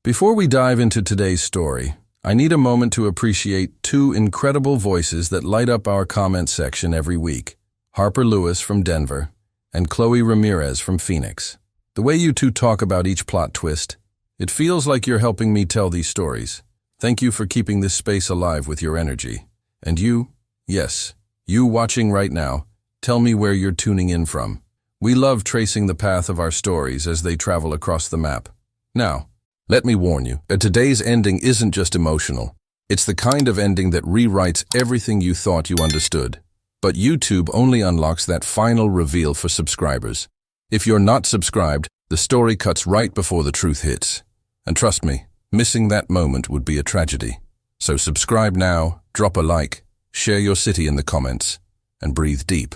Before we dive into today's story, I need a moment to appreciate two incredible voices that light up our comment section every week. Harper Lewis from Denver and Chloe Ramirez from Phoenix. The way you two talk about each plot twist, it feels like you're helping me tell these stories. Thank you for keeping this space alive with your energy. And you, yes, you watching right now, tell me where you're tuning in from. We love tracing the path of our stories as they travel across the map. Now, let me warn you, today's ending isn't just emotional. It's the kind of ending that rewrites everything you thought you understood. But YouTube only unlocks that final reveal for subscribers. If you're not subscribed, the story cuts right before the truth hits. And trust me, missing that moment would be a tragedy. So subscribe now, drop a like, share your city in the comments, and breathe deep.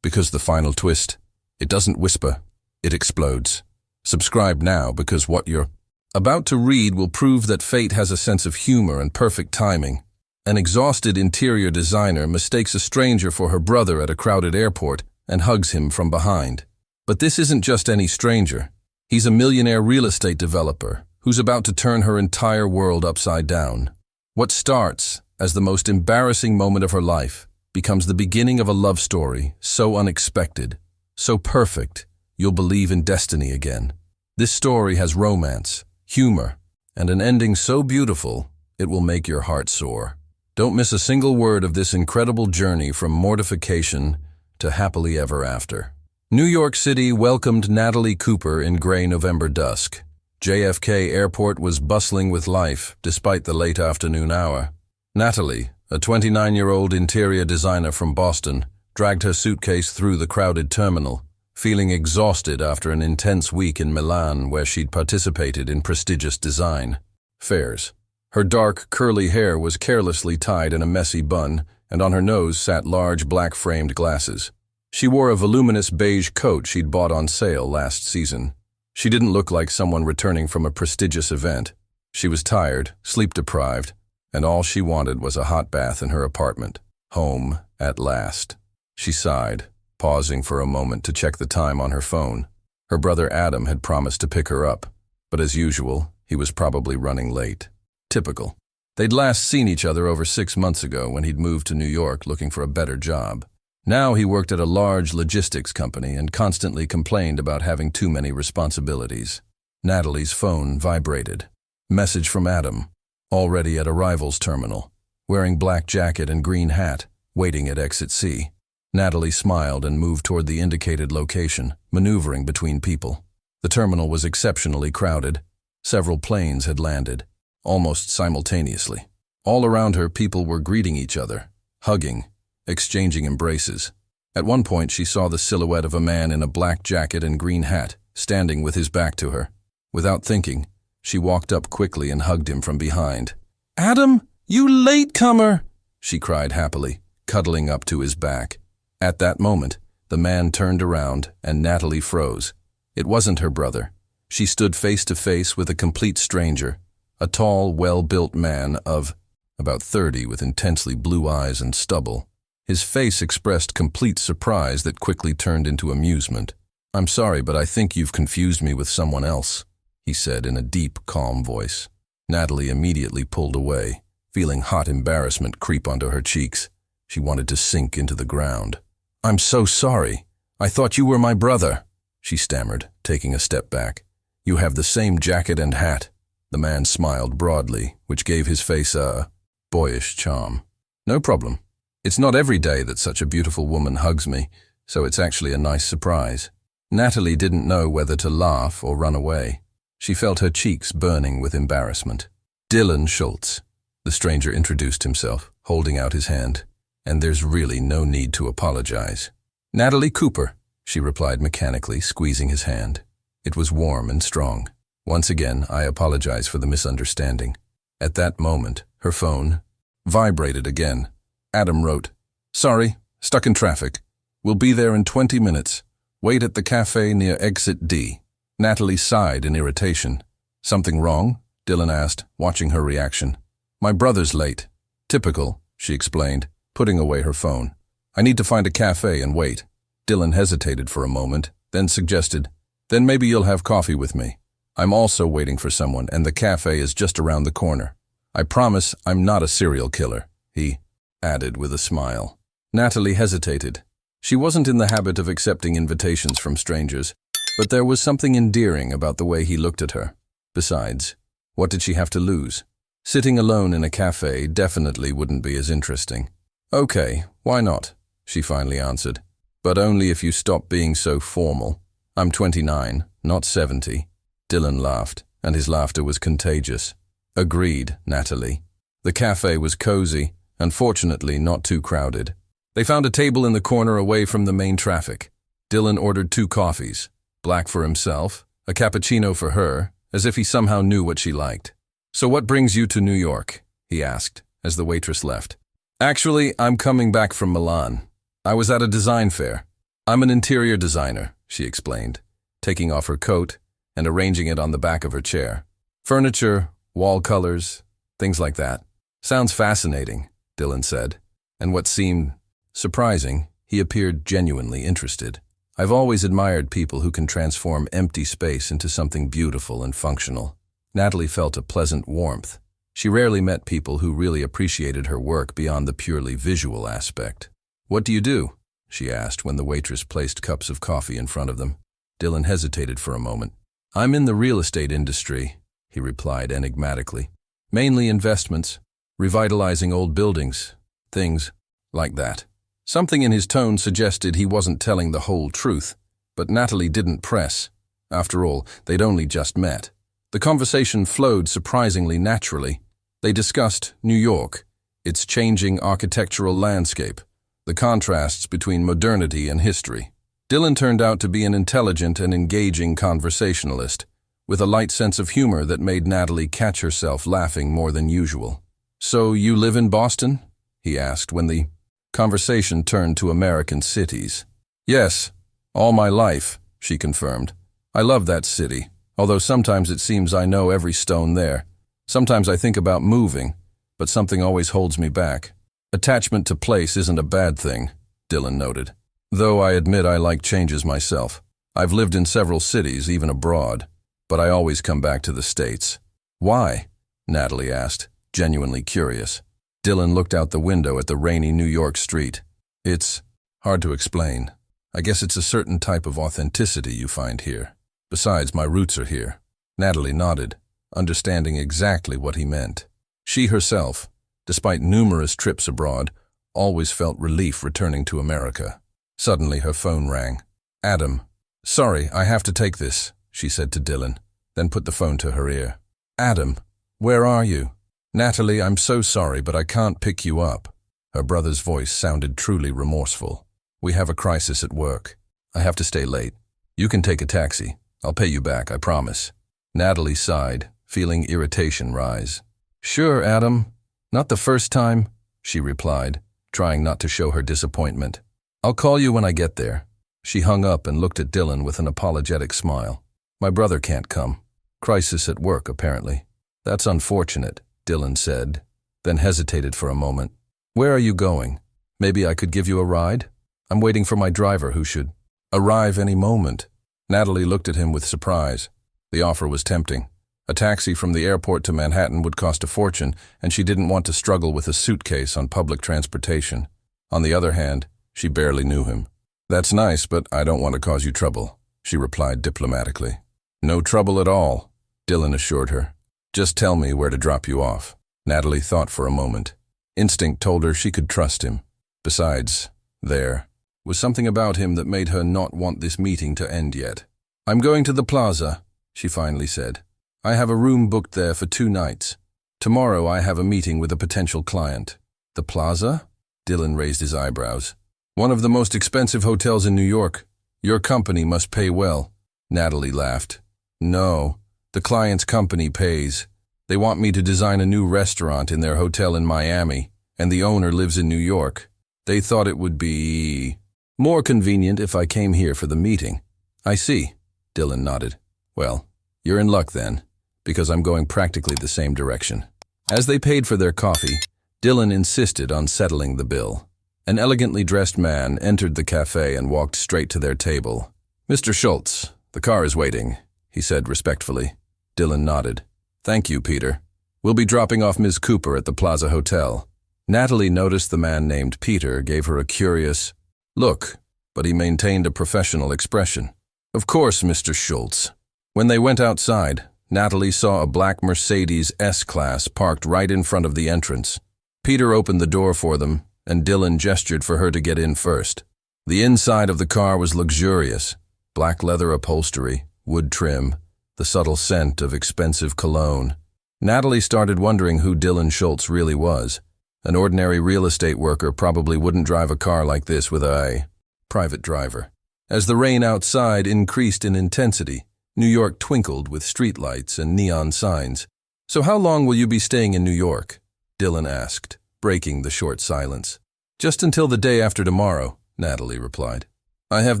Because the final twist, it doesn't whisper, it explodes. Subscribe now because what you're about to read will prove that fate has a sense of humor and perfect timing. An exhausted interior designer mistakes a stranger for her brother at a crowded airport and hugs him from behind. But this isn't just any stranger. He's a millionaire real estate developer who's about to turn her entire world upside down. What starts as the most embarrassing moment of her life becomes the beginning of a love story so unexpected, so perfect, you'll believe in destiny again. This story has romance, humor, and an ending so beautiful it will make your heart soar. Don't miss a single word of this incredible journey from mortification to happily ever after. New York City welcomed Natalie Cooper in gray November dusk. JFK Airport was bustling with life despite the late afternoon hour. Natalie, a 29-year-old interior designer from Boston, dragged her suitcase through the crowded terminal, feeling exhausted after an intense week in Milan where she'd participated in prestigious design fairs. Her dark, curly hair was carelessly tied in a messy bun, and on her nose sat large black-framed glasses. She wore a voluminous beige coat she'd bought on sale last season. She didn't look like someone returning from a prestigious event. She was tired, sleep-deprived, and all she wanted was a hot bath in her apartment. Home, at last. She sighed, pausing for a moment to check the time on her phone. Her brother Adam had promised to pick her up, but as usual, he was probably running late. Typical. They'd last seen each other over 6 months ago when he'd moved to New York looking for a better job. Now he worked at a large logistics company and constantly complained about having too many responsibilities. Natalie's phone vibrated. Message from Adam, already at arrivals terminal, wearing black jacket and green hat, waiting at exit C. Natalie smiled and moved toward the indicated location, maneuvering between people. The terminal was exceptionally crowded. Several planes had landed, almost simultaneously. All around her, people were greeting each other, hugging, exchanging embraces. At one point, she saw the silhouette of a man in a black jacket and green hat, standing with his back to her. Without thinking, she walked up quickly and hugged him from behind. "Adam, you latecomer!" she cried happily, cuddling up to his back. At that moment, the man turned around and Natalie froze. It wasn't her brother. She stood face to face with a complete stranger, a tall, well-built man of about 30 with intensely blue eyes and stubble. His face expressed complete surprise that quickly turned into amusement. "I'm sorry, but I think you've confused me with someone else," he said in a deep, calm voice. Natalie immediately pulled away, feeling hot embarrassment creep onto her cheeks. She wanted to sink into the ground. "I'm so sorry. I thought you were my brother," she stammered, taking a step back. "You have the same jacket and hat." The man smiled broadly, which gave his face a boyish charm. "No problem. It's not every day that such a beautiful woman hugs me, so it's actually a nice surprise." Natalie didn't know whether to laugh or run away. She felt her cheeks burning with embarrassment. "Dylan Schultz," the stranger introduced himself, holding out his hand. "And there's really no need to apologize." "Natalie Cooper," she replied mechanically, squeezing his hand. It was warm and strong. "Once again, I apologize for the misunderstanding." At that moment, her phone vibrated again. Adam wrote, "Sorry, stuck in traffic. We'll be there in 20 minutes. Wait at the cafe near exit D." Natalie sighed in irritation. "Something wrong?" Dylan asked, watching her reaction. "My brother's late." "Typical," she explained, putting away her phone. "I need to find a cafe and wait." Dylan hesitated for a moment, then suggested, "Then maybe you'll have coffee with me. I'm also waiting for someone, and the cafe is just around the corner. I promise I'm not a serial killer," he added with a smile. Natalie hesitated. She wasn't in the habit of accepting invitations from strangers, but there was something endearing about the way he looked at her. Besides, what did she have to lose? Sitting alone in a cafe definitely wouldn't be as interesting. "Okay, why not?" she finally answered. "But only if you stop being so formal. I'm 29, not 70. Dylan laughed, and his laughter was contagious. "Agreed, Natalie." The cafe was cozy, and fortunately not too crowded. They found a table in the corner away from the main traffic. Dylan ordered 2 coffees, black for himself, a cappuccino for her, as if he somehow knew what she liked. "So what brings you to New York?" he asked, as the waitress left. "Actually, I'm coming back from Milan. I was at a design fair. I'm an interior designer," she explained, taking off her coat and arranging it on the back of her chair. "Furniture, wall colors, things like that." "Sounds fascinating," Dylan said, and what seemed surprising, he appeared genuinely interested. "I've always admired people who can transform empty space into something beautiful and functional." Natalie felt a pleasant warmth. She rarely met people who really appreciated her work beyond the purely visual aspect. "What do you do?" she asked when the waitress placed cups of coffee in front of them. Dylan hesitated for a moment. "I'm in the real estate industry," he replied enigmatically. "Mainly investments, revitalizing old buildings, things like that." Something in his tone suggested he wasn't telling the whole truth, but Natalie didn't press. After all, they'd only just met. The conversation flowed surprisingly naturally. They discussed New York, its changing architectural landscape, the contrasts between modernity and history. Dylan turned out to be an intelligent and engaging conversationalist, with a light sense of humor that made Natalie catch herself laughing more than usual. "So you live in Boston?" he asked when the conversation turned to American cities. "Yes, all my life," she confirmed. "I love that city, although sometimes it seems I know every stone there. Sometimes I think about moving, but something always holds me back." "Attachment to place isn't a bad thing," Dylan noted. "Though I admit I like changes myself. I've lived in several cities, even abroad, but I always come back to the States." "Why?" Natalie asked, genuinely curious. Dylan looked out the window at the rainy New York street. "It's hard to explain. I guess it's a certain type of authenticity you find here. Besides, my roots are here." Natalie nodded, understanding exactly what he meant. She herself, despite numerous trips abroad, always felt relief returning to America. Suddenly her phone rang. "Adam." "Sorry, I have to take this," she said to Dylan, then put the phone to her ear. "Adam, where are you?" "Natalie, I'm so sorry, but I can't pick you up." Her brother's voice sounded truly remorseful. "We have a crisis at work. I have to stay late. You can take a taxi. I'll pay you back, I promise." Natalie sighed, feeling irritation rise. "Sure, Adam. Not the first time," she replied, trying not to show her disappointment. "I'll call you when I get there." She hung up and looked at Dylan with an apologetic smile. "My brother can't come. Crisis at work, apparently." "That's unfortunate," Dylan said, then hesitated for a moment. "Where are you going? Maybe I could give you a ride? I'm waiting for my driver who should arrive any moment." Natalie looked at him with surprise. The offer was tempting. A taxi from the airport to Manhattan would cost a fortune, and she didn't want to struggle with a suitcase on public transportation. On the other hand, she barely knew him. "That's nice, but I don't want to cause you trouble," she replied diplomatically. "No trouble at all," Dylan assured her. "Just tell me where to drop you off." Natalie thought for a moment. Instinct told her she could trust him. Besides, there was something about him that made her not want this meeting to end yet. "I'm going to the plaza," she finally said. "I have a room booked there for 2 nights. Tomorrow I have a meeting with a potential client." "The plaza?" Dylan raised his eyebrows. "One of the most expensive hotels in New York. Your company must pay well." Natalie laughed. "No, the client's company pays. They want me to design a new restaurant in their hotel in Miami, and the owner lives in New York. They thought it would be more convenient if I came here for the meeting." "I see," Dylan nodded. "Well, you're in luck then, because I'm going practically the same direction." As they paid for their coffee, Dylan insisted on settling the bill. An elegantly dressed man entered the cafe and walked straight to their table. "Mr. Schultz, the car is waiting," he said respectfully. Dylan nodded. Thank you, Peter. We'll be dropping off Ms. Cooper at the Plaza Hotel. Natalie noticed the man named Peter gave her a curious look, but he maintained a professional expression. Of course, Mr. Schultz. When they went outside, Natalie saw a black Mercedes S-Class parked right in front of the entrance. Peter opened the door for them, and Dylan gestured for her to get in first. The inside of the car was luxurious. Black leather upholstery, wood trim, the subtle scent of expensive cologne. Natalie started wondering who Dylan Schultz really was. An ordinary real estate worker probably wouldn't drive a car like this with a private driver. As the rain outside increased in intensity, New York twinkled with streetlights and neon signs. So how long will you be staying in New York? Dylan asked, breaking the short silence. Just until the day after tomorrow, Natalie replied. I have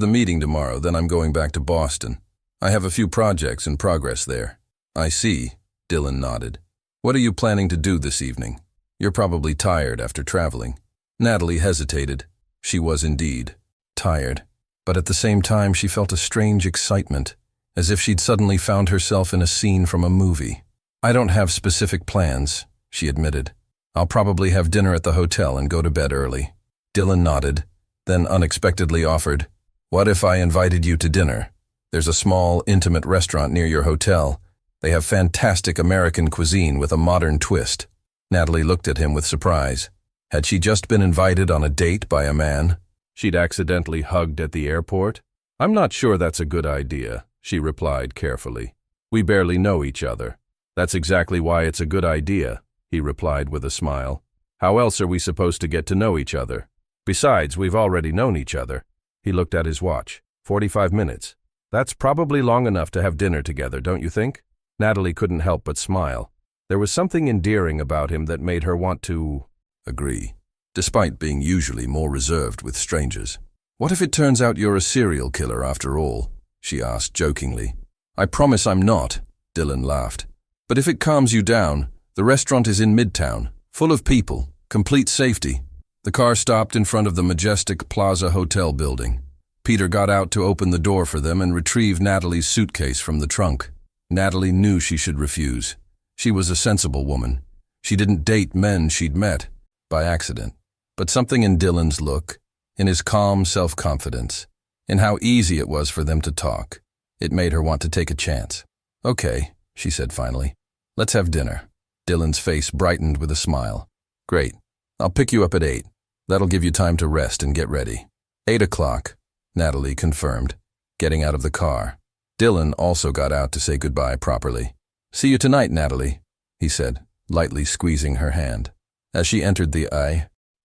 the meeting tomorrow, then I'm going back to Boston. I have a few projects in progress there. I see, Dylan nodded. What are you planning to do this evening? You're probably tired after traveling. Natalie hesitated. She was indeed tired, but at the same time she felt a strange excitement, as if she'd suddenly found herself in a scene from a movie. I don't have specific plans, she admitted. I'll probably have dinner at the hotel and go to bed early. Dylan nodded, then unexpectedly offered, What if I invited you to dinner? There's a small, intimate restaurant near your hotel. They have fantastic American cuisine with a modern twist. Natalie looked at him with surprise. Had she just been invited on a date by a man she'd accidentally hugged at the airport? I'm not sure that's a good idea, she replied carefully. We barely know each other. That's exactly why it's a good idea, he replied with a smile. How else are we supposed to get to know each other? Besides, we've already known each other. He looked at his watch. 45 minutes. That's probably long enough to have dinner together, don't you think? Natalie couldn't help but smile. There was something endearing about him that made her want to agree, despite being usually more reserved with strangers. What if it turns out you're a serial killer after all? She asked jokingly. I promise I'm not, Dylan laughed. But if it calms you down, the restaurant is in Midtown, full of people, complete safety. The car stopped in front of the majestic Plaza Hotel building. Peter got out to open the door for them and retrieve Natalie's suitcase from the trunk. Natalie knew she should refuse. She was a sensible woman. She didn't date men she'd met by accident. But something in Dylan's look, in his calm self-confidence, in how easy it was for them to talk, it made her want to take a chance. Okay, she said finally. Let's have dinner. Dylan's face brightened with a smile. Great. I'll pick you up at 8. That'll give you time to rest and get ready. 8 o'clock, Natalie confirmed, getting out of the car. Dylan also got out to say goodbye properly. See you tonight, Natalie, he said, lightly squeezing her hand. As she entered the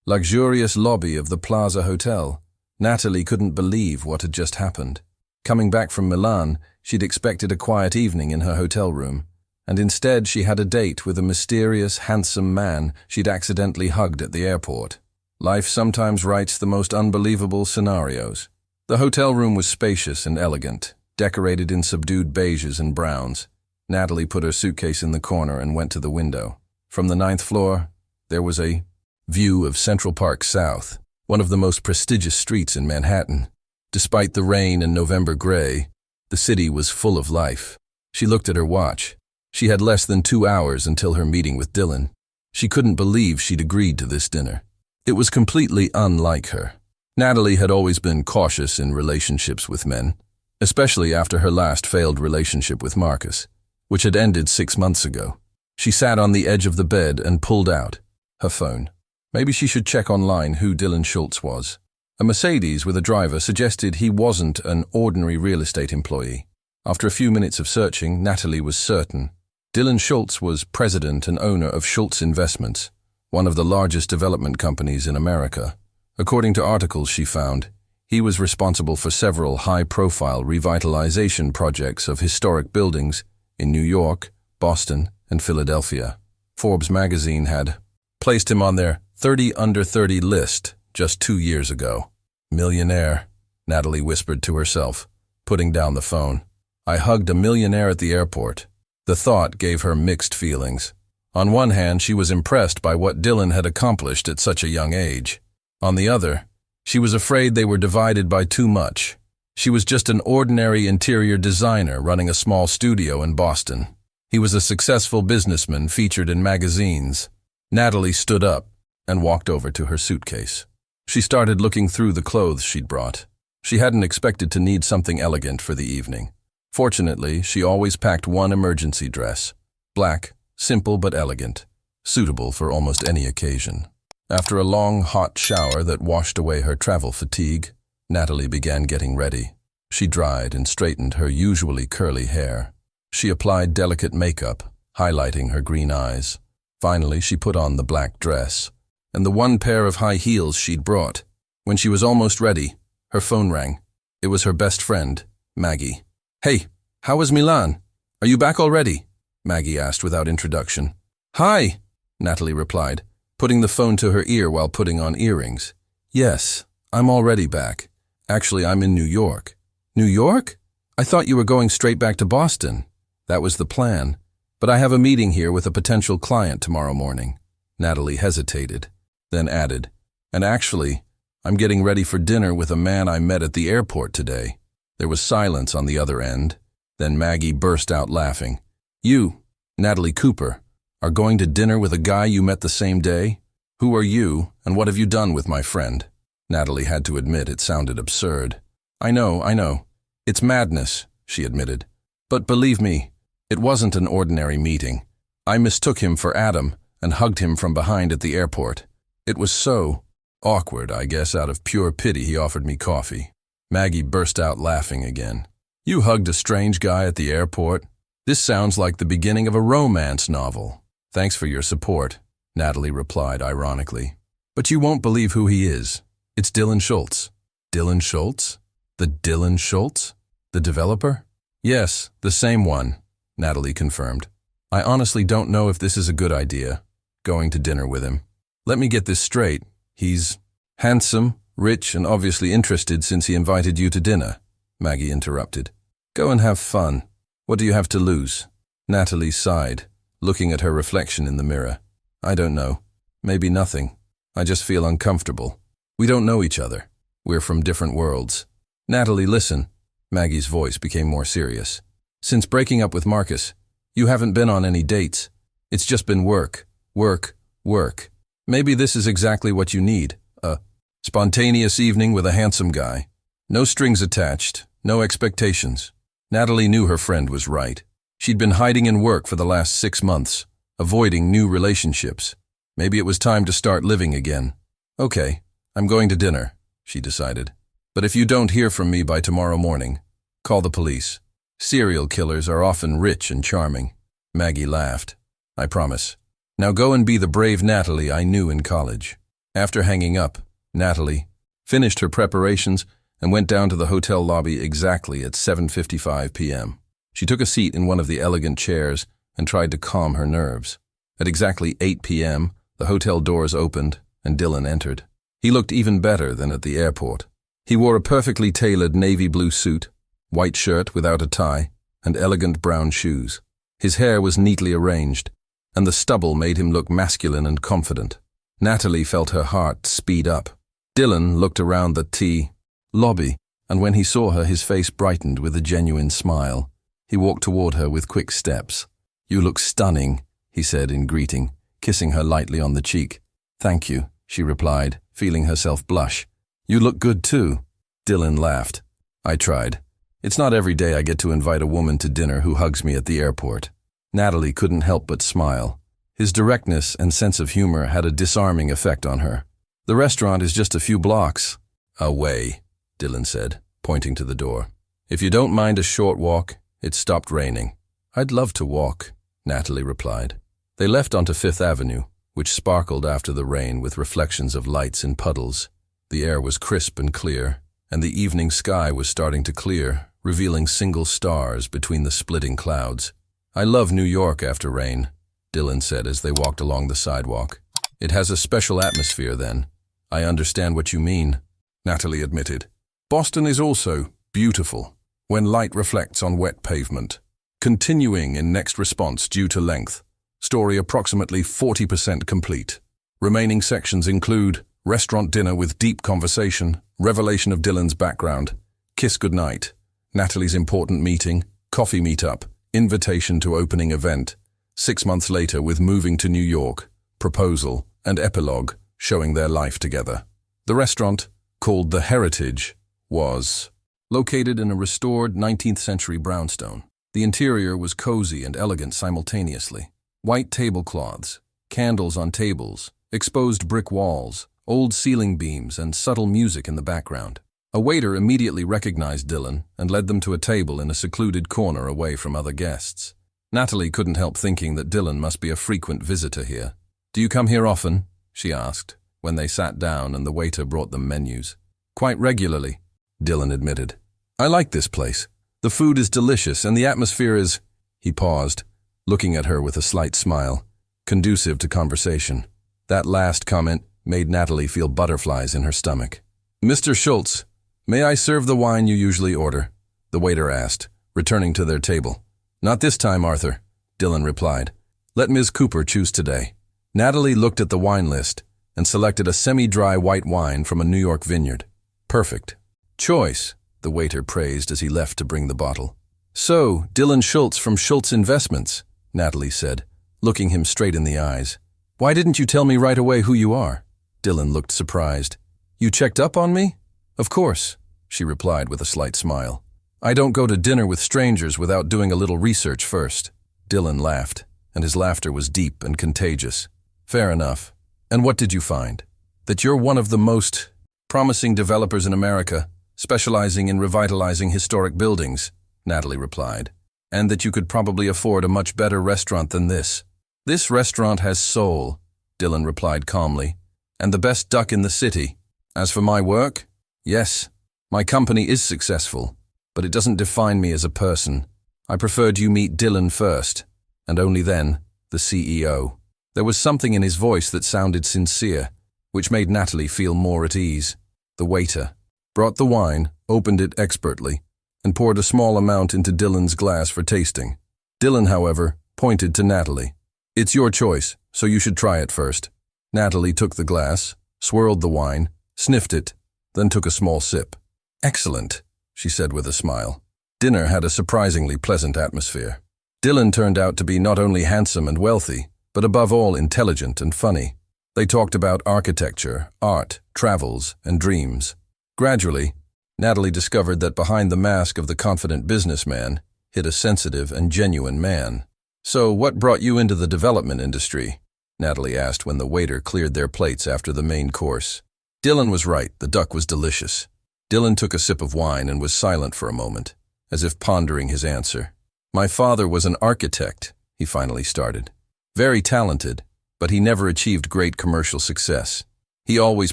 luxurious lobby of the Plaza Hotel, Natalie couldn't believe what had just happened. Coming back from Milan, she'd expected a quiet evening in her hotel room, and instead she had a date with a mysterious, handsome man she'd accidentally hugged at the airport. Life sometimes writes the most unbelievable scenarios. The hotel room was spacious and elegant, decorated in subdued beiges and browns. Natalie put her suitcase in the corner and went to the window. From the 9th floor, there was a view of Central Park South, one of the most prestigious streets in Manhattan. Despite the rain and November gray, the city was full of life. She looked at her watch. She had less than 2 hours until her meeting with Dylan. She couldn't believe she'd agreed to this dinner. It was completely unlike her. Natalie had always been cautious in relationships with men, especially after her last failed relationship with Marcus, which had ended 6 months ago. She sat on the edge of the bed and pulled out her phone. Maybe she should check online who Dylan Schultz was. A Mercedes with a driver suggested he wasn't an ordinary real estate employee. After a few minutes of searching, Natalie was certain. Dylan Schultz was president and owner of Schultz Investments, one of the largest development companies in America. According to articles she found, he was responsible for several high-profile revitalization projects of historic buildings in New York, Boston, and Philadelphia. Forbes magazine had placed him on their 30 under 30 list just 2 years ago. Millionaire, Natalie whispered to herself, putting down the phone. I hugged a millionaire at the airport. The thought gave her mixed feelings. On one hand, she was impressed by what Dylan had accomplished at such a young age. On the other, she was afraid they were divided by too much. She was just an ordinary interior designer running a small studio in Boston. He was a successful businessman featured in magazines. Natalie stood up and walked over to her suitcase. She started looking through the clothes she'd brought. She hadn't expected to need something elegant for the evening. Fortunately, she always packed one emergency dress. Black, simple but elegant, suitable for almost any occasion. After a long, hot shower that washed away her travel fatigue, Natalie began getting ready. She dried and straightened her usually curly hair. She applied delicate makeup, highlighting her green eyes. Finally, she put on the black dress and the one pair of high heels she'd brought. When she was almost ready, her phone rang. It was her best friend, Maggie. "Hey, how was Milan? Are you back already?" Maggie asked without introduction. "Hi," Natalie replied, putting the phone to her ear while putting on earrings. "Yes, I'm already back. Actually, I'm in New York." "New York? I thought you were going straight back to Boston." "That was the plan, but I have a meeting here with a potential client tomorrow morning." Natalie hesitated, then added, "And actually, I'm getting ready for dinner with a man I met at the airport today." There was silence on the other end. Then Maggie burst out laughing. "You, Natalie Cooper, are going to dinner with a guy you met the same day? Who are you, and what have you done with my friend?" Natalie had to admit it sounded absurd. I know. It's madness," she admitted. "But believe me, it wasn't an ordinary meeting. I mistook him for Adam and hugged him from behind at the airport. It was so awkward, I guess out of pure pity he offered me coffee." Maggie burst out laughing again. "You hugged a strange guy at the airport? This sounds like the beginning of a romance novel." "Thanks for your support," Natalie replied ironically. "But you won't believe who he is. It's Dylan Schultz." "Dylan Schultz? The Dylan Schultz? The developer?" "Yes, the same one," Natalie confirmed. "I honestly don't know if this is a good idea, going to dinner with him. Let me get this straight. He's handsome, rich, and obviously interested since he invited you to dinner," Maggie interrupted. "Go and have fun. What do you have to lose?" Natalie sighed, looking at her reflection in the mirror. "I don't know. Maybe nothing. I just feel uncomfortable. We don't know each other. We're from different worlds." "Natalie, listen." Maggie's voice became more serious. "Since breaking up with Marcus, you haven't been on any dates. It's just been work, work, work. Maybe this is exactly what you need. A spontaneous evening with a handsome guy. No strings attached, no expectations." Natalie knew her friend was right. She'd been hiding in work for the last 6 months, avoiding new relationships. Maybe it was time to start living again. "Okay, I'm going to dinner," she decided. "But if you don't hear from me by tomorrow morning, call the police. Serial killers are often rich and charming." Maggie laughed. "I promise. Now go and be the brave Natalie I knew in college." After hanging up, Natalie finished her preparations and went down to the hotel lobby exactly at 7:55 p.m. She took a seat in one of the elegant chairs and tried to calm her nerves. At exactly 8 p.m., the hotel doors opened and Dylan entered. He looked even better than at the airport. He wore a perfectly tailored navy blue suit, white shirt without a tie, and elegant brown shoes. His hair was neatly arranged, and the stubble made him look masculine and confident. Natalie felt her heart speed up. Dylan looked around the lobby, and when he saw her, his face brightened with a genuine smile. He walked toward her with quick steps. "You look stunning," he said in greeting, kissing her lightly on the cheek. "Thank you," she replied, feeling herself blush. "You look good too." Dylan laughed. "I tried. It's not every day I get to invite a woman to dinner who hugs me at the airport." Natalie couldn't help but smile. His directness and sense of humor had a disarming effect on her. "The restaurant is just a few blocks away," Dylan said, pointing to the door. "If you don't mind a short walk, it stopped raining." "I'd love to walk," Natalie replied. They left onto Fifth Avenue, which sparkled after the rain with reflections of lights in puddles. The air was crisp and clear, and the evening sky was starting to clear, revealing single stars between the splitting clouds. "I love New York after rain," Dylan said as they walked along the sidewalk. "It has a special atmosphere then." "I understand what you mean," Natalie admitted. "Boston is also beautiful when light reflects on wet pavement." Continuing in next response due to length. Story approximately 40% complete. Remaining sections include restaurant dinner with deep conversation, revelation of Dylan's background, kiss goodnight, Natalie's important meeting, coffee meetup, invitation to opening event, 6 months later with moving to New York, proposal, and epilogue showing their life together. The restaurant, called The Heritage, was located in a restored 19th century brownstone. The interior was cozy and elegant simultaneously. White tablecloths, candles on tables, exposed brick walls, old ceiling beams, and subtle music in the background. A waiter immediately recognized Dylan and led them to a table in a secluded corner away from other guests. Natalie couldn't help thinking that Dylan must be a frequent visitor here. "Do you come here often?" she asked, when they sat down and the waiter brought them menus. "Quite regularly," Dylan admitted. "I like this place. The food is delicious and the atmosphere is—" He paused, looking at her with a slight smile, conducive to conversation. That last comment made Natalie feel butterflies in her stomach. "Mr. Schultz, may I serve the wine you usually order?" the waiter asked, returning to their table. "Not this time, Arthur," Dylan replied. "Let Ms. Cooper choose today." Natalie looked at the wine list and selected a semi-dry white wine from a New York vineyard. "Perfect choice," the waiter praised as he left to bring the bottle. "So, Dylan Schultz from Schultz Investments," Natalie said, looking him straight in the eyes. "Why didn't you tell me right away who you are?" Dylan looked surprised. "You checked up on me?" "Of course," she replied with a slight smile. "I don't go to dinner with strangers without doing a little research first." Dylan laughed, and his laughter was deep and contagious. "Fair enough. And what did you find?" "That you're one of the most promising developers in America, specializing in revitalizing historic buildings," Natalie replied, "and that you could probably afford a much better restaurant than this." "This restaurant has soul," Dylan replied calmly, "and the best duck in the city. As for my work, yes, my company is successful, but it doesn't define me as a person. I preferred you meet Dylan first, and only then, the CEO." There was something in his voice that sounded sincere, which made Natalie feel more at ease. The waiter brought the wine, opened it expertly, and poured a small amount into Dylan's glass for tasting. Dylan, however, pointed to Natalie. "It's your choice, so you should try it first." Natalie took the glass, swirled the wine, sniffed it, then took a small sip. "Excellent," she said with a smile. Dinner had a surprisingly pleasant atmosphere. Dylan turned out to be not only handsome and wealthy, but above all intelligent and funny. They talked about architecture, art, travels, and dreams. Gradually, Natalie discovered that behind the mask of the confident businessman hid a sensitive and genuine man. "So what brought you into the development industry?" Natalie asked when the waiter cleared their plates after the main course. Dylan was right, the duck was delicious. Dylan took a sip of wine and was silent for a moment, as if pondering his answer. "My father was an architect," he finally started. "Very talented, but he never achieved great commercial success. He always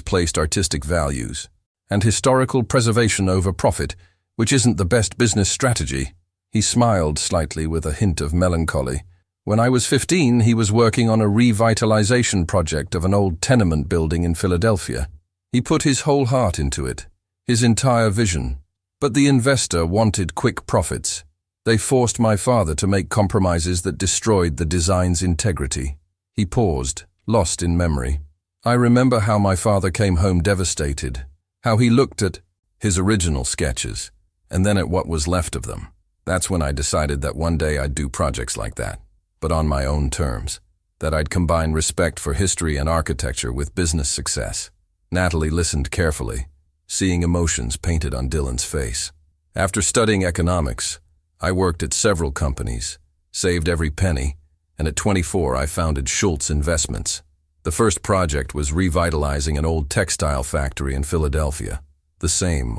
placed artistic values and historical preservation over profit, which isn't the best business strategy." He smiled slightly with a hint of melancholy. "When I was 15, he was working on a revitalization project of an old tenement building in Philadelphia. He put his whole heart into it, his entire vision. But the investor wanted quick profits. They forced my father to make compromises that destroyed the design's integrity." He paused, lost in memory. "I remember how my father came home devastated, how he looked at his original sketches, and then at what was left of them. That's when I decided that one day I'd do projects like that, but on my own terms, that I'd combine respect for history and architecture with business success." Natalie listened carefully, seeing emotions painted on Dylan's face. "After studying economics, I worked at several companies, saved every penny, and at 24 I founded Schultz Investments. The first project was revitalizing an old textile factory in Philadelphia, the same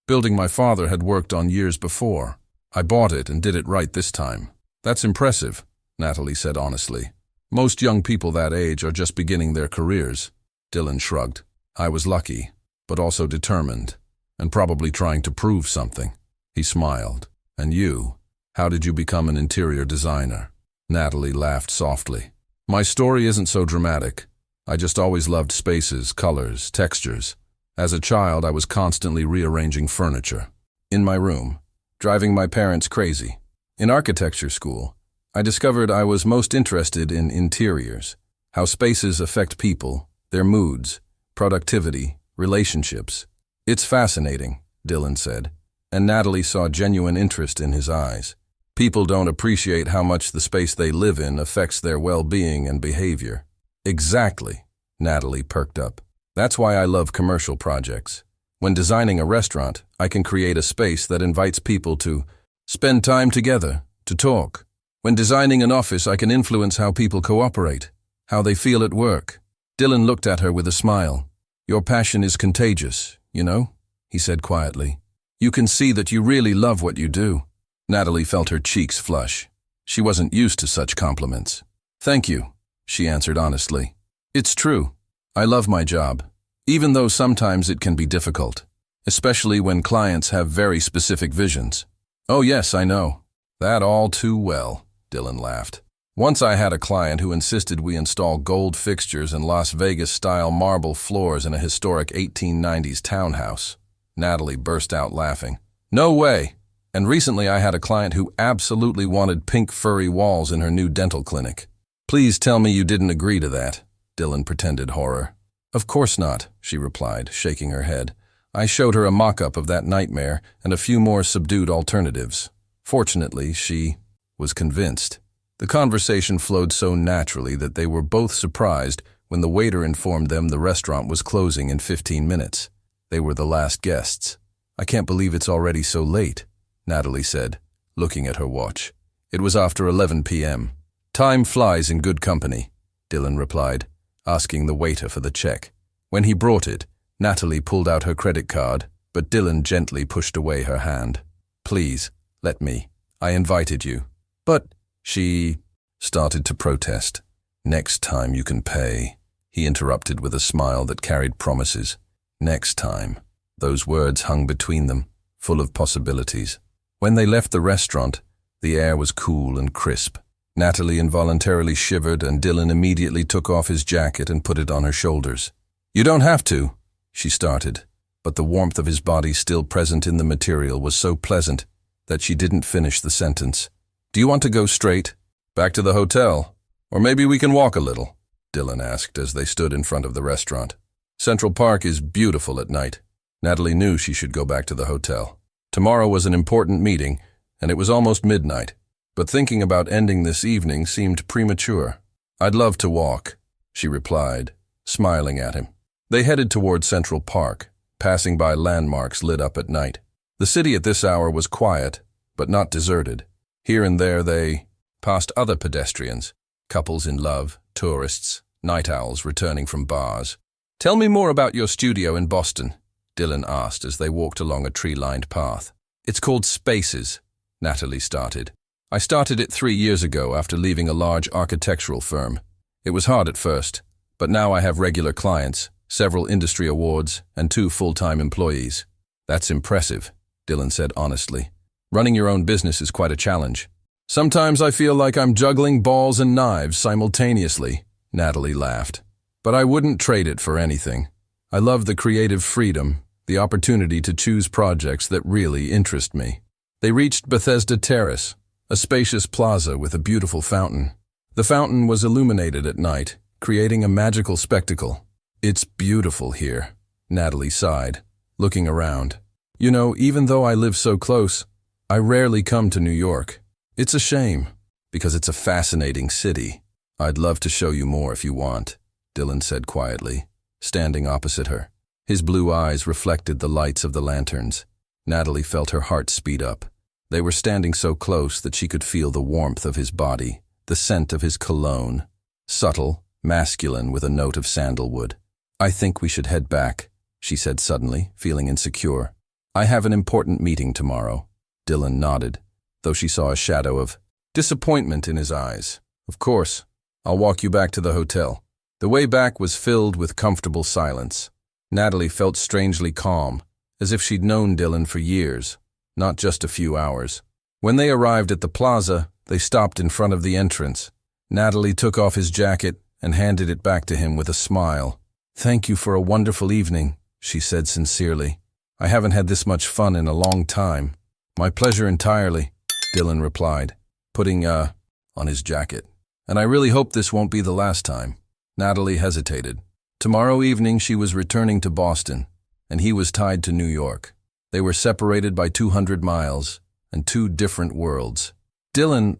building my father had worked on years before. I bought it and did it right this time." "That's impressive," Natalie said honestly. "Most young people that age are just beginning their careers." Dylan shrugged. "I was lucky, but also determined, and probably trying to prove something." He smiled. "And you? How did you become an interior designer?" Natalie laughed softly. "My story isn't so dramatic. I just always loved spaces, colors, textures. As a child, I was constantly rearranging furniture in my room, driving my parents crazy. In architecture school, I discovered I was most interested in interiors, how spaces affect people, their moods, productivity, relationships. It's fascinating," Dylan said, and Natalie saw genuine interest in his eyes. People don't appreciate how much the space they live in affects their well-being and behavior. Exactly, Natalie perked up. That's why I love commercial projects. When designing a restaurant, I can create a space that invites people to spend time together, to talk. When designing an office, I can influence how people cooperate, how they feel at work. Dylan looked at her with a smile. Your passion is contagious, you know, he said quietly. You can see that you really love what you do. Natalie felt her cheeks flush. She wasn't used to such compliments. Thank you, she answered honestly. It's true. I love my job, even though sometimes it can be difficult, especially when clients have very specific visions. Oh yes, I know. That all too well, Dylan laughed. Once I had a client who insisted we install gold fixtures and Las Vegas-style marble floors in a historic 1890s townhouse. Natalie burst out laughing. No way! And recently I had a client who absolutely wanted pink furry walls in her new dental clinic. Please tell me you didn't agree to that, Dylan pretended horror. Of course not, she replied, shaking her head. I showed her a mock-up of that nightmare and a few more subdued alternatives. Fortunately, she was convinced. The conversation flowed so naturally that they were both surprised when the waiter informed them the restaurant was closing in 15 minutes. They were the last guests. I can't believe it's already so late, Natalie said, looking at her watch. It was after 11 p.m. Time flies in good company, Dylan replied, asking the waiter for the check. When he brought it, Natalie pulled out her credit card, but Dylan gently pushed away her hand. Please, let me. I invited you. But she started to protest. Next time you can pay, he interrupted with a smile that carried promises. Next time. Those words hung between them, full of possibilities. When they left the restaurant, the air was cool and crisp. Natalie involuntarily shivered and Dylan immediately took off his jacket and put it on her shoulders. You don't have to, she started, but the warmth of his body still present in the material was so pleasant that she didn't finish the sentence. Do you want to go straight? Back to the hotel? Or maybe we can walk a little? Dylan asked as they stood in front of the restaurant. Central Park is beautiful at night. Natalie knew she should go back to the hotel. Tomorrow was an important meeting, and it was almost midnight. But thinking about ending this evening seemed premature. I'd love to walk, she replied, smiling at him. They headed toward Central Park, passing by landmarks lit up at night. The city at this hour was quiet, but not deserted. Here and there they passed other pedestrians, couples in love, tourists, night owls returning from bars. Tell me more about your studio in Boston, Dylan asked as they walked along a tree-lined path. It's called Spaces, Natalie started. I started it 3 years ago after leaving a large architectural firm. It was hard at first, but now I have regular clients, several industry awards, and 2 full-time employees. That's impressive, Dylan said honestly. Running your own business is quite a challenge. Sometimes I feel like I'm juggling balls and knives simultaneously, Natalie laughed. But I wouldn't trade it for anything. I love the creative freedom, the opportunity to choose projects that really interest me. They reached Bethesda Terrace, a spacious plaza with a beautiful fountain. The fountain was illuminated at night, creating a magical spectacle. It's beautiful here, Natalie sighed, looking around. You know, even though I live so close, I rarely come to New York. It's a shame, because it's a fascinating city. I'd love to show you more if you want, Dylan said quietly, standing opposite her. His blue eyes reflected the lights of the lanterns. Natalie felt her heart speed up. They were standing so close that she could feel the warmth of his body, the scent of his cologne, subtle, masculine with a note of sandalwood. I think we should head back, she said suddenly, feeling insecure. I have an important meeting tomorrow. Dylan nodded, though she saw a shadow of disappointment in his eyes. Of course, I'll walk you back to the hotel. The way back was filled with comfortable silence. Natalie felt strangely calm, as if she'd known Dylan for years, not just a few hours. When they arrived at the plaza, they stopped in front of the entrance. Natalie took off his jacket and handed it back to him with a smile. Thank you for a wonderful evening, she said sincerely. I haven't had this much fun in a long time. My pleasure entirely, Dylan replied, putting on his jacket. And I really hope this won't be the last time. Natalie hesitated. Tomorrow evening she was returning to Boston, and he was tied to New York. They were separated by 200 miles and 2 different worlds. Dylan,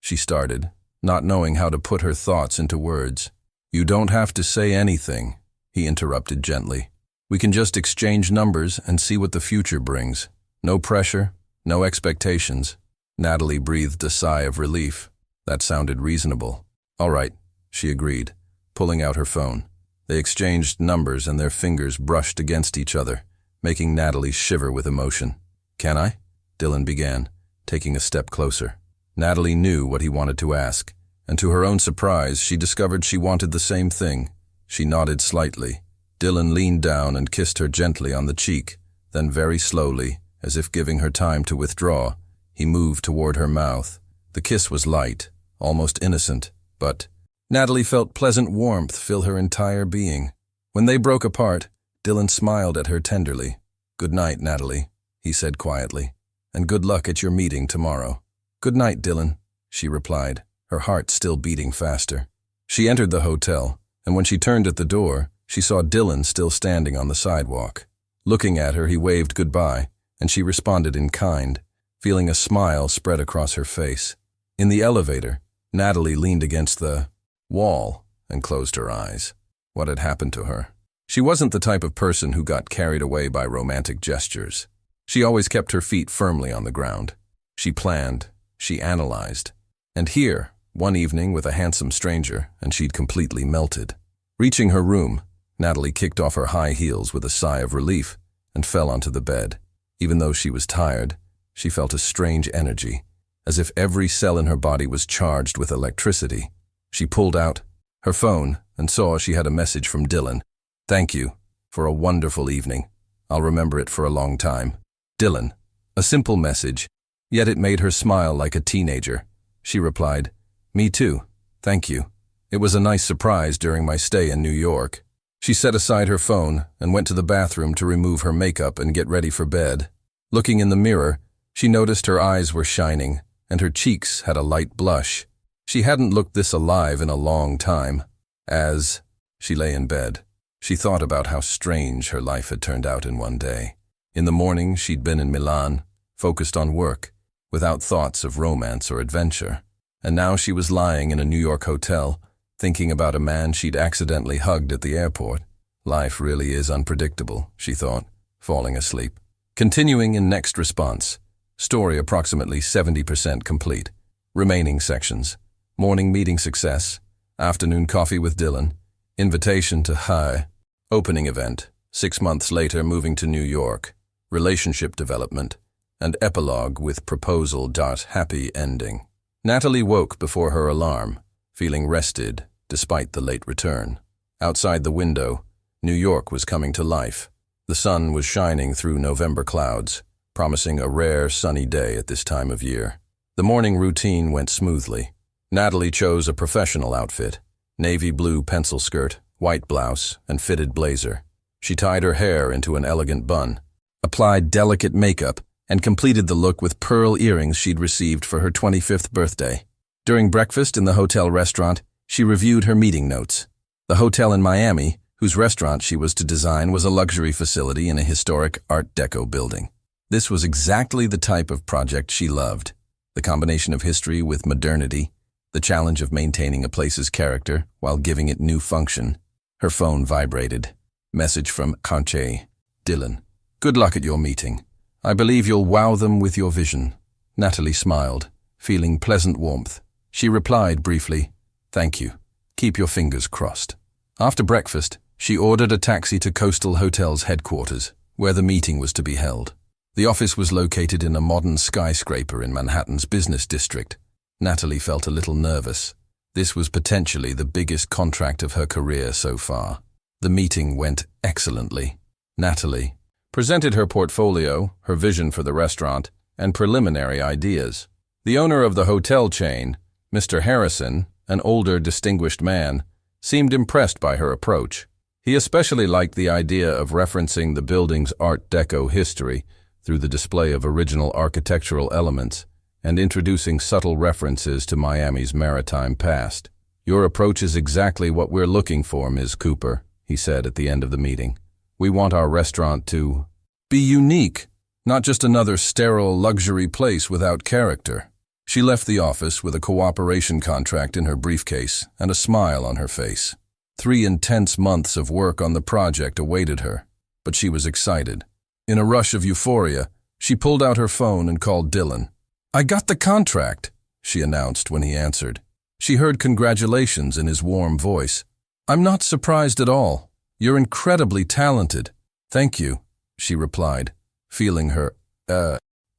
she started, not knowing how to put her thoughts into words. You don't have to say anything, he interrupted gently. We can just exchange numbers and see what the future brings. No pressure, no expectations. Natalie breathed a sigh of relief. That sounded reasonable. All right, she agreed, pulling out her phone. They exchanged numbers and their fingers brushed against each other, making Natalie shiver with emotion. Can I? Dylan began, taking a step closer. Natalie knew what he wanted to ask, and to her own surprise, she discovered she wanted the same thing. She nodded slightly. Dylan leaned down and kissed her gently on the cheek, then very slowly, as if giving her time to withdraw, he moved toward her mouth. The kiss was light, almost innocent, but Natalie felt pleasant warmth fill her entire being. When they broke apart, Dylan smiled at her tenderly. Good night, Natalie, he said quietly, and good luck at your meeting tomorrow. Good night, Dylan, she replied, her heart still beating faster. She entered the hotel, and when she turned at the door, she saw Dylan still standing on the sidewalk. Looking at her, he waved goodbye, and she responded in kind, feeling a smile spread across her face. In the elevator, Natalie leaned against the wall and closed her eyes. What had happened to her? She wasn't the type of person who got carried away by romantic gestures. She always kept her feet firmly on the ground. She planned, she analyzed. And here, one evening with a handsome stranger, and she'd completely melted. Reaching her room, Natalie kicked off her high heels with a sigh of relief and fell onto the bed. Even though she was tired, she felt a strange energy, as if every cell in her body was charged with electricity. She pulled out her phone and saw she had a message from Dylan. Thank you for a wonderful evening. I'll remember it for a long time. Dylan. A simple message, yet it made her smile like a teenager. She replied, Me too. Thank you. It was a nice surprise during my stay in New York. She set aside her phone and went to the bathroom to remove her makeup and get ready for bed. Looking in the mirror, she noticed her eyes were shining and her cheeks had a light blush. She hadn't looked this alive in a long time. As she lay in bed, she thought about how strange her life had turned out in one day. In the morning, she'd been in Milan, focused on work, without thoughts of romance or adventure. And now she was lying in a New York hotel, thinking about a man she'd accidentally hugged at the airport. Life really is unpredictable, she thought, falling asleep. Continuing in next response. Story approximately 70% complete. Remaining sections. Morning meeting success. Afternoon coffee with Dylan. Invitation to High. Opening event. 6 months later moving to New York. Relationship development. And epilogue with proposal. Happy ending. Natalie woke before her alarm, feeling rested despite the late return. Outside the window, New York was coming to life. The sun was shining through November clouds, promising a rare sunny day at this time of year. The morning routine went smoothly. Natalie chose a professional outfit, navy blue pencil skirt, white blouse, and fitted blazer. She tied her hair into an elegant bun, applied delicate makeup, and completed the look with pearl earrings she'd received for her 25th birthday. During breakfast in the hotel restaurant, she reviewed her meeting notes. The hotel in Miami, whose restaurant she was to design, was a luxury facility in a historic Art Deco building. This was exactly the type of project she loved. The combination of history with modernity, the challenge of maintaining a place's character while giving it new function. Her phone vibrated. Message from Conche. Dylan. Good luck at your meeting. I believe you'll wow them with your vision. Natalie smiled, feeling pleasant warmth. She replied briefly, Thank you. Keep your fingers crossed. After breakfast, she ordered a taxi to Coastal Hotel's headquarters, where the meeting was to be held. The office was located in a modern skyscraper in Manhattan's business district. Natalie felt a little nervous. This was potentially the biggest contract of her career so far. The meeting went excellently. Natalie presented her portfolio, her vision for the restaurant, and preliminary ideas. The owner of the hotel chain, Mr. Harrison, an older, distinguished man, seemed impressed by her approach. He especially liked the idea of referencing the building's Art Deco history through the display of original architectural elements and introducing subtle references to Miami's maritime past. Your approach is exactly what we're looking for, Ms. Cooper, he said at the end of the meeting. We want our restaurant to be unique, not just another sterile luxury place without character. She left the office with a cooperation contract in her briefcase and a smile on her face. 3 intense months of work on the project awaited her, but she was excited. In a rush of euphoria, she pulled out her phone and called Dylan. "I got the contract," she announced when he answered. She heard congratulations in his warm voice. "I'm not surprised at all. You're incredibly talented." "Thank you," she replied, feeling her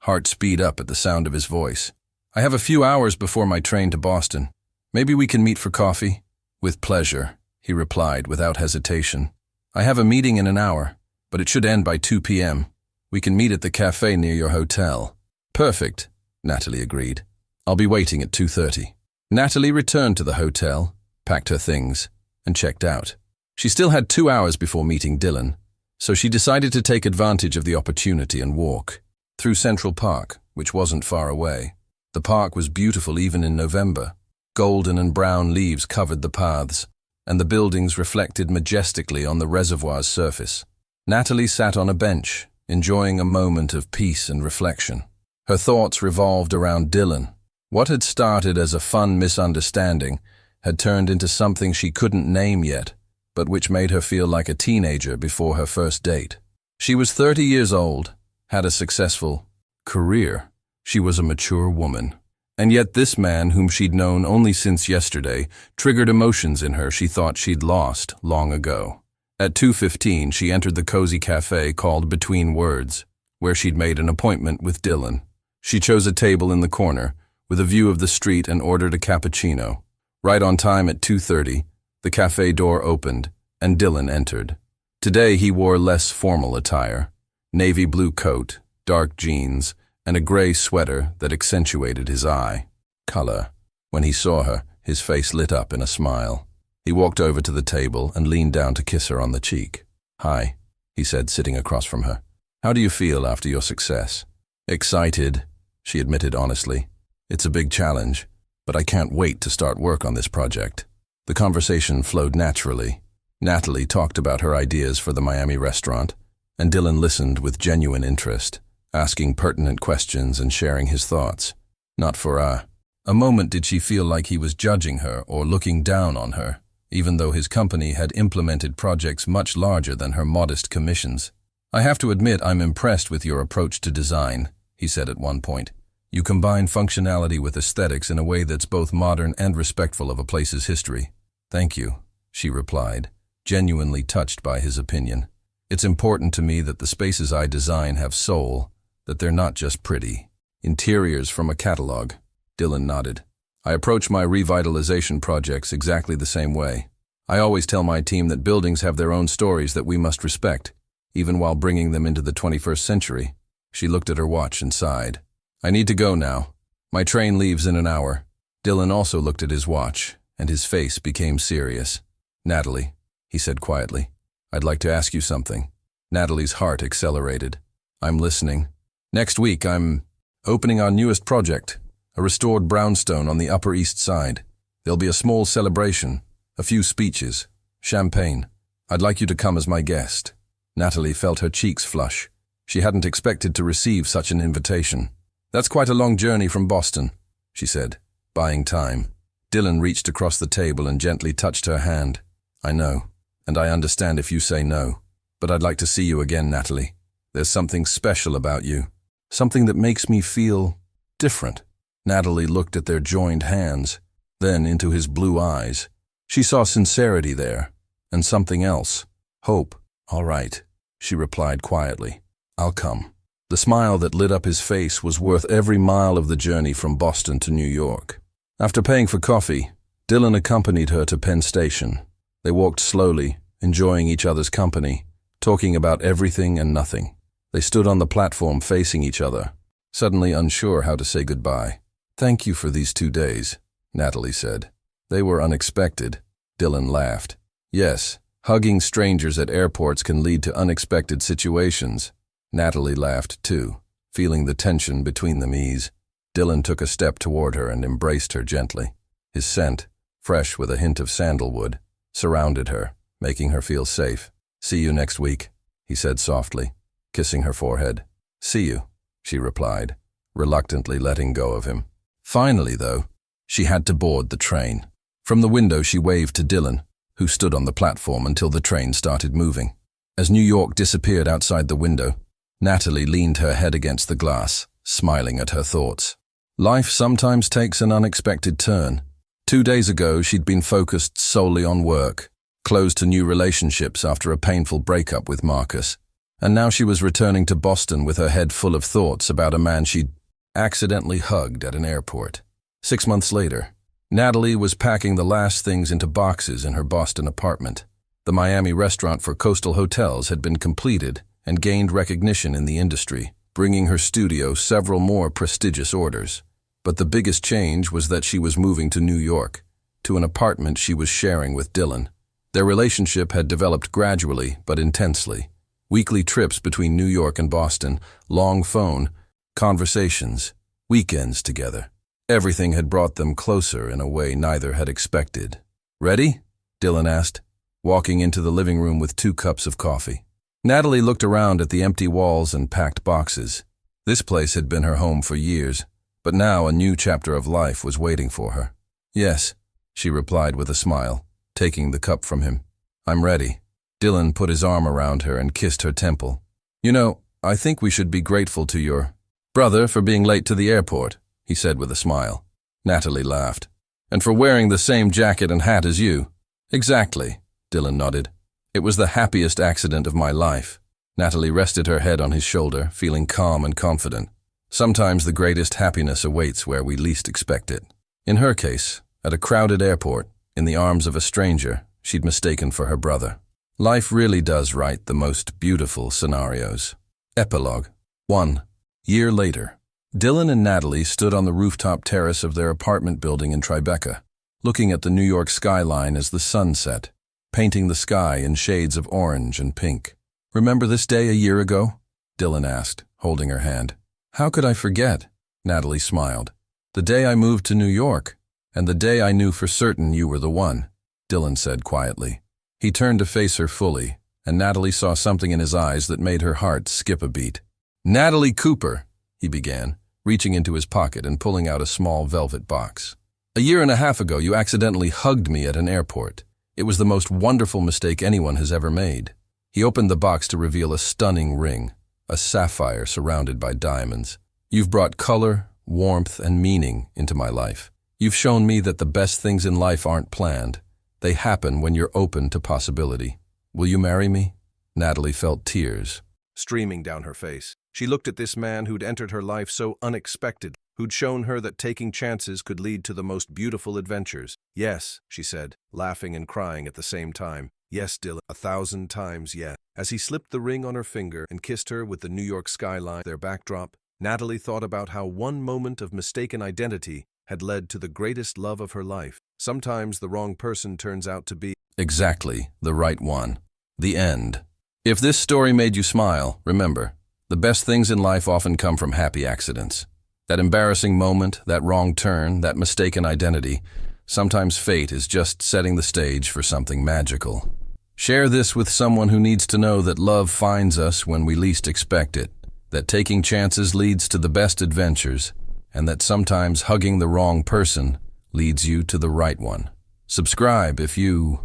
heart speed up at the sound of his voice. "I have a few hours before my train to Boston. Maybe we can meet for coffee?" "With pleasure," he replied without hesitation. "I have a meeting in an hour, but it should end by 2 p.m. We can meet at the cafe near your hotel." "Perfect," Natalie agreed. "I'll be waiting at 2:30. Natalie returned to the hotel, packed her things, and checked out. She still had 2 hours before meeting Dylan, so she decided to take advantage of the opportunity and walk through Central Park, which wasn't far away. The park was beautiful even in November. Golden and brown leaves covered the paths, and the buildings reflected majestically on the reservoir's surface. Natalie sat on a bench, enjoying a moment of peace and reflection. Her thoughts revolved around Dylan. What had started as a fun misunderstanding had turned into something she couldn't name yet, but which made her feel like a teenager before her first date. She was 30 years old, had a successful career. She was a mature woman. And yet this man, whom she'd known only since yesterday, triggered emotions in her she thought she'd lost long ago. At 2:15, she entered the cozy cafe called Between Words, where she'd made an appointment with Dylan. She chose a table in the corner, with a view of the street, and ordered a cappuccino. Right on time at 2:30, the cafe door opened, and Dylan entered. Today he wore less formal attire, navy blue coat, dark jeans, and a gray sweater that accentuated his eye color. When he saw her, his face lit up in a smile. He walked over to the table and leaned down to kiss her on the cheek. "Hi," he said, sitting across from her. "How do you feel after your success?" "Excited," she admitted honestly. "It's a big challenge, but I can't wait to start work on this project." The conversation flowed naturally. Natalie talked about her ideas for the Miami restaurant, and Dylan listened with genuine interest, asking pertinent questions and sharing his thoughts. Not for a moment did she feel like he was judging her or looking down on her, even though his company had implemented projects much larger than her modest commissions. "I have to admit I'm impressed with your approach to design," he said at one point. "You combine functionality with aesthetics in a way that's both modern and respectful of a place's history." "Thank you," she replied, genuinely touched by his opinion. "It's important to me that the spaces I design have soul, that they're not just pretty interiors from a catalog." Dylan nodded. "I approach my revitalization projects exactly the same way. I always tell my team that buildings have their own stories that we must respect, even while bringing them into the 21st century. She looked at her watch and sighed. "I need to go now. My train leaves in an hour." Dylan also looked at his watch, and his face became serious. "Natalie," he said quietly, "I'd like to ask you something." Natalie's heart accelerated. "I'm listening." "Next week, I'm opening our newest project, a restored brownstone on the Upper East Side. There'll be a small celebration, a few speeches, champagne. I'd like you to come as my guest." Natalie felt her cheeks flush. She hadn't expected to receive such an invitation. "That's quite a long journey from Boston," she said, buying time. Dylan reached across the table and gently touched her hand. "I know, and I understand if you say no, but I'd like to see you again, Natalie. There's something special about you, something that makes me feel different." Natalie looked at their joined hands, then into his blue eyes. She saw sincerity there, and something else, hope. "All right," she replied quietly. "I'll come." The smile that lit up his face was worth every mile of the journey from Boston to New York. After paying for coffee, Dylan accompanied her to Penn Station. They walked slowly, enjoying each other's company, talking about everything and nothing. They stood on the platform facing each other, suddenly unsure how to say goodbye. "Thank you for these 2 days," Natalie said. "They were unexpected." Dylan laughed. "Yes, hugging strangers at airports can lead to unexpected situations." Natalie laughed too, feeling the tension between them ease. Dylan took a step toward her and embraced her gently. His scent, fresh with a hint of sandalwood, surrounded her, making her feel safe. "See you next week," he said softly, kissing her forehead. "See you," she replied, reluctantly letting go of him. Finally, though, she had to board the train. From the window, she waved to Dylan, who stood on the platform until the train started moving. As New York disappeared outside the window, Natalie leaned her head against the glass, smiling at her thoughts. Life sometimes takes an unexpected turn. 2 days ago, she'd been focused solely on work, closed to new relationships after a painful breakup with Marcus. And now she was returning to Boston with her head full of thoughts about a man she'd accidentally hugged at an airport. 6 months later, Natalie was packing the last things into boxes in her Boston apartment. The Miami restaurant for coastal hotels had been completed and gained recognition in the industry, bringing her studio several more prestigious orders. But the biggest change was that she was moving to New York, to an apartment she was sharing with Dylan. Their relationship had developed gradually but intensely. Weekly trips between New York and Boston, long phone conversations, weekends together. Everything had brought them closer in a way neither had expected. "Ready?" Dylan asked, walking into the living room with 2 cups of coffee. Natalie looked around at the empty walls and packed boxes. This place had been her home for years, but now a new chapter of life was waiting for her. "Yes," she replied with a smile, taking the cup from him. "I'm ready." Dylan put his arm around her and kissed her temple. "You know, I think we should be grateful to your brother for being late to the airport," he said with a smile. Natalie laughed. "And for wearing the same jacket and hat as you." "Exactly," Dylan nodded. "It was the happiest accident of my life." Natalie rested her head on his shoulder, feeling calm and confident. Sometimes the greatest happiness awaits where we least expect it. In her case, at a crowded airport, in the arms of a stranger she'd mistaken for her brother. Life really does write the most beautiful scenarios. Epilogue 1. Year later. Dylan and Natalie stood on the rooftop terrace of their apartment building in Tribeca, looking at the New York skyline as the sun set, painting the sky in shades of orange and pink. "Remember this day a year ago?" Dylan asked, holding her hand. "How could I forget?" Natalie smiled. "The day I moved to New York, and the day I knew for certain you were the one," Dylan said quietly. He turned to face her fully, and Natalie saw something in his eyes that made her heart skip a beat. "Natalie Cooper," he began, reaching into his pocket and pulling out a small velvet box. "A year and a half ago, you accidentally hugged me at an airport. It was the most wonderful mistake anyone has ever made." He opened the box to reveal a stunning ring, a sapphire surrounded by diamonds. "You've brought color, warmth, and meaning into my life. You've shown me that the best things in life aren't planned. They happen when you're open to possibility. Will you marry me?" Natalie felt tears streaming down her face. She looked at this man who'd entered her life so unexpected, who'd shown her that taking chances could lead to the most beautiful adventures. "Yes," she said, laughing and crying at the same time. "Yes, Dylan, 1,000 times yes." As he slipped the ring on her finger and kissed her with the New York skyline their backdrop, Natalie thought about how one moment of mistaken identity had led to the greatest love of her life. Sometimes the wrong person turns out to be exactly the right one. The end. If this story made you smile, remember, the best things in life often come from happy accidents. That embarrassing moment, that wrong turn, that mistaken identity, sometimes fate is just setting the stage for something magical. Share this with someone who needs to know that love finds us when we least expect it, that taking chances leads to the best adventures, and that sometimes hugging the wrong person leads you to the right one. Subscribe if you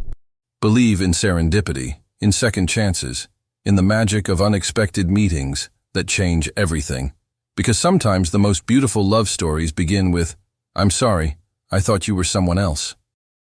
believe in serendipity, in second chances, in the magic of unexpected meetings that change everything. Because sometimes the most beautiful love stories begin with, "I'm sorry, I thought you were someone else."